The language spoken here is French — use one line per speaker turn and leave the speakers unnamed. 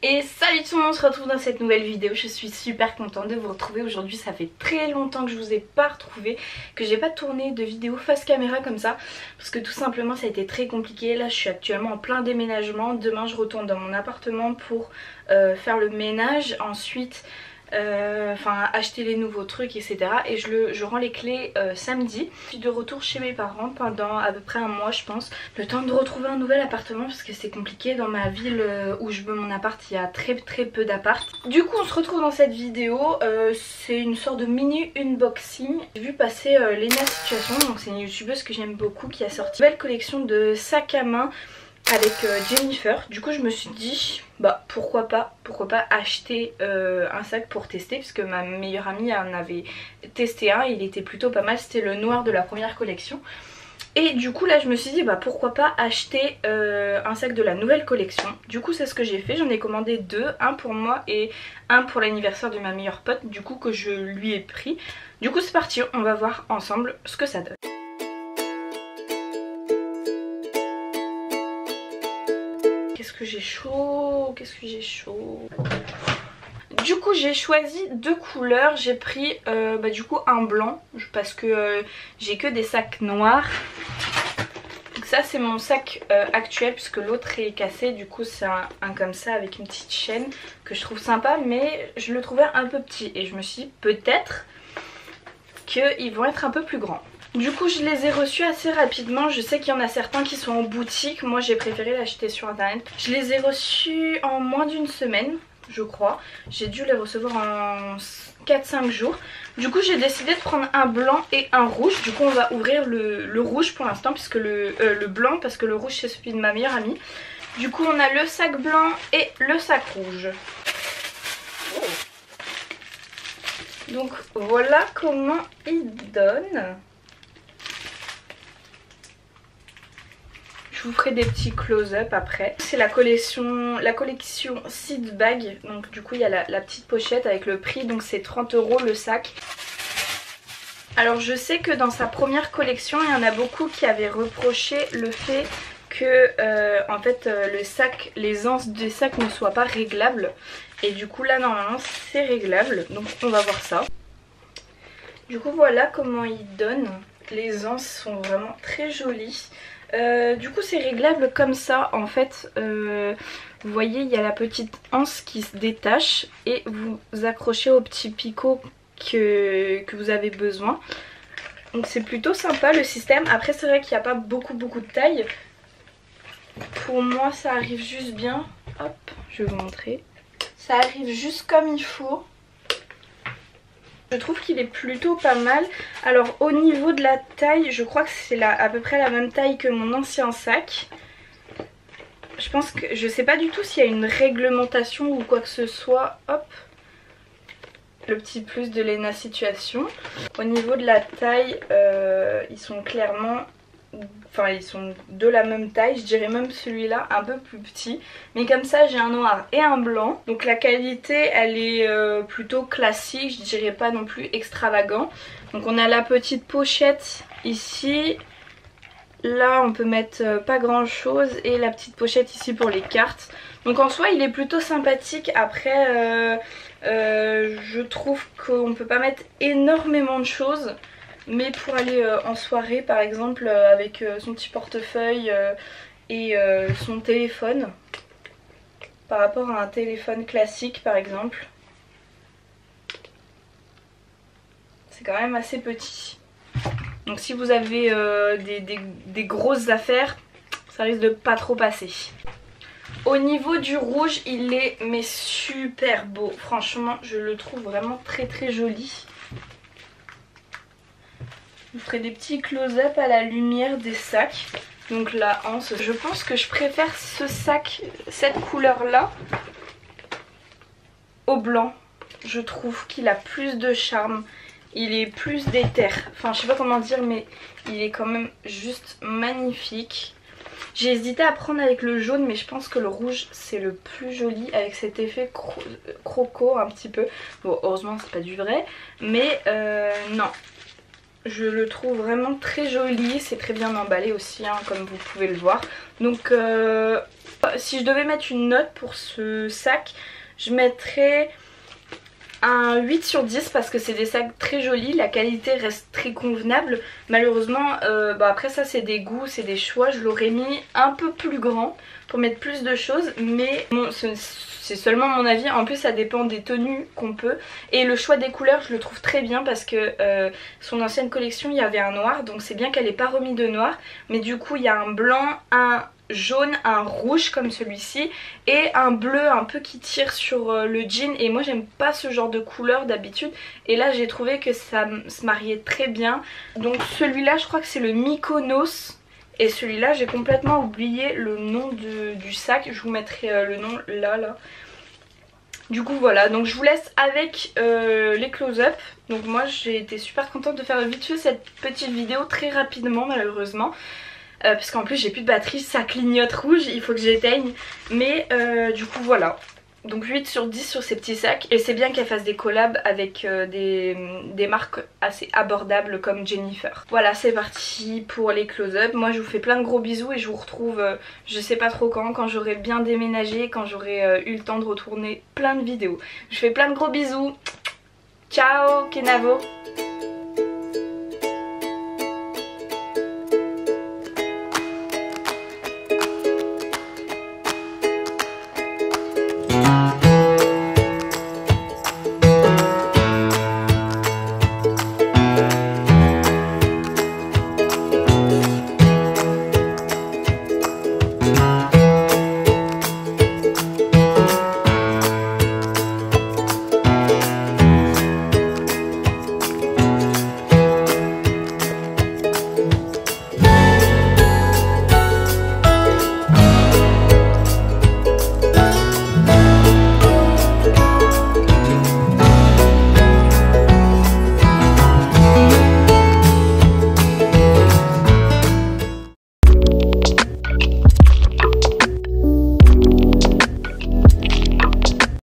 Et salut tout le monde, on se retrouve dans cette nouvelle vidéo. Je suis super contente de vous retrouver aujourd'hui. Ça fait très longtemps que je vous ai pas retrouvé, que j'ai pas tourné de vidéo face caméra comme ça, parce que tout simplement ça a été très compliqué. Là je suis actuellement en plein déménagement. Demain je retourne dans mon appartement pour faire le ménage. Ensuite acheter les nouveaux trucs, etc. Et je rends les clés samedi. Je suis de retour chez mes parents pendant à peu près un mois je pense, le temps de retrouver un nouvel appartement parce que c'est compliqué dans ma ville où je veux mon appart. Il y a très peu d'appart. Du coup on se retrouve dans cette vidéo. C'est une sorte de mini unboxing. J'ai vu passer Lena Situation, donc c'est une youtubeuse que j'aime beaucoup, qui a sorti une belle collection de sacs à main avec Jennifer. Du coup je me suis dit bah pourquoi pas acheter un sac pour tester, puisque ma meilleure amie en avait testé un, il était plutôt pas mal, c'était le noir de la première collection. Et du coup là je me suis dit bah pourquoi pas acheter un sac de la nouvelle collection. Du coup c'est ce que j'ai fait, j'en ai commandé deux, un pour moi et un pour l'anniversaire de ma meilleure pote, du coup que je lui ai pris. Du coup c'est parti, on va voir ensemble ce que ça donne. Qu'est-ce que j'ai chaud, Du coup j'ai choisi deux couleurs. J'ai pris du coup un blanc parce que j'ai que des sacs noirs. Donc ça c'est mon sac actuel puisque l'autre est cassé. Du coup c'est un comme ça avec une petite chaîne que je trouve sympa, mais je le trouvais un peu petit et je me suis dit peut-être qu'ils vont être un peu plus grands. Du coup je les ai reçus assez rapidement. Je sais qu'il y en a certains qui sont en boutique, moi j'ai préféré l'acheter sur internet. Je les ai reçus en moins d'une semaine je crois. J'ai dû les recevoir en 4-5 jours. Du coup j'ai décidé de prendre un blanc et un rouge. Du coup on va ouvrir le rouge pour l'instant, puisque le blanc, parce que le rouge c'est celui de ma meilleure amie. Du coup on a le sac blanc et le sac rouge. Donc voilà comment il donne. Je vous ferai des petits close-up après. C'est la collection Seed Bag. Donc du coup il y a la petite pochette avec le prix. Donc c'est 30 € le sac. Alors je sais que dans sa première collection il y en a beaucoup qui avaient reproché le fait que en fait les anses des sacs ne soient pas réglables. Et du coup là normalement c'est réglable. Donc on va voir ça. Du coup voilà comment il donne. Les anses sont vraiment très jolies. Du coup c'est réglable comme ça en fait. Vous voyez il y a la petite anse qui se détache et vous accrochez au petit picot que vous avez besoin. Donc c'est plutôt sympa le système. Après c'est vrai qu'il n'y a pas beaucoup de taille. Pour moi ça arrive juste bien. Hop, je vais vous montrer. Ça arrive juste comme il faut. Je trouve qu'il est plutôt pas mal. Alors au niveau de la taille, je crois que c'est à peu près la même taille que mon ancien sac. Je pense que je sais pas du tout s'il y a une réglementation ou quoi que ce soit. Hop, le petit plus de Lena Situation. Au niveau de la taille, ils sont clairement... Enfin ils sont de la même taille, je dirais même celui-là un peu plus petit. Mais comme ça j'ai un noir et un blanc. Donc la qualité elle est plutôt classique, je dirais pas non plus extravagant. Donc on a la petite pochette ici. Là on peut mettre pas grand chose. Et la petite pochette ici pour les cartes. Donc en soi il est plutôt sympathique. Après je trouve qu'on peut pas mettre énormément de choses. Mais pour aller en soirée par exemple avec son petit portefeuille et son téléphone, par rapport à un téléphone classique par exemple, c'est quand même assez petit. Donc si vous avez des grosses affaires, ça risque de pas trop passer. Au niveau du rouge il est mais super beau, franchement je le trouve vraiment très joli. Je vous ferai des petits close-up à la lumière des sacs. Donc la anse, je pense que je préfère ce sac, cette couleur là, au blanc. Je trouve qu'il a plus de charme, il est plus d'éther. Enfin je sais pas comment dire, mais il est quand même juste magnifique. J'ai hésité à prendre avec le jaune, mais je pense que le rouge c'est le plus joli, avec cet effet croco un petit peu. Bon heureusement c'est pas du vrai, mais non. Je le trouve vraiment très joli, c'est très bien emballé aussi hein, comme vous pouvez le voir. Donc Si je devais mettre une note pour ce sac, je mettrais un 8 sur 10 parce que c'est des sacs très jolis, la qualité reste très convenable. Malheureusement, après ça c'est des goûts, c'est des choix, je l'aurais mis un peu plus grand pour mettre plus de choses, mais bon, c'est seulement mon avis. En plus ça dépend des tenues qu'on peut, et le choix des couleurs je le trouve très bien parce que son ancienne collection il y avait un noir, donc c'est bien qu'elle n'ait pas remis de noir, mais du coup il y a un blanc, un jaune, un rouge comme celui-ci et un bleu un peu qui tire sur le jean, et moi j'aime pas ce genre de couleur d'habitude, et là j'ai trouvé que ça se mariait très bien. Donc celui-là je crois que c'est le Mykonos, et celui-là j'ai complètement oublié le nom du sac, je vous mettrai le nom là. Du coup voilà, donc je vous laisse avec les close-up. Donc moi j'ai été super contente de faire vite fait cette petite vidéo très rapidement malheureusement. Parce qu'en plus j'ai plus de batterie, ça clignote rouge, il faut que j'éteigne. Mais du coup voilà. Donc 8 sur 10 sur ces petits sacs. Et c'est bien qu'elle fasse des collabs avec des marques assez abordables comme Jennifer. Voilà, c'est parti pour les close-up. Moi je vous fais plein de gros bisous et je vous retrouve je sais pas trop quand j'aurai bien déménagé, quand j'aurai eu le temps de retourner plein de vidéos. Je fais plein de gros bisous. Ciao Kenavo.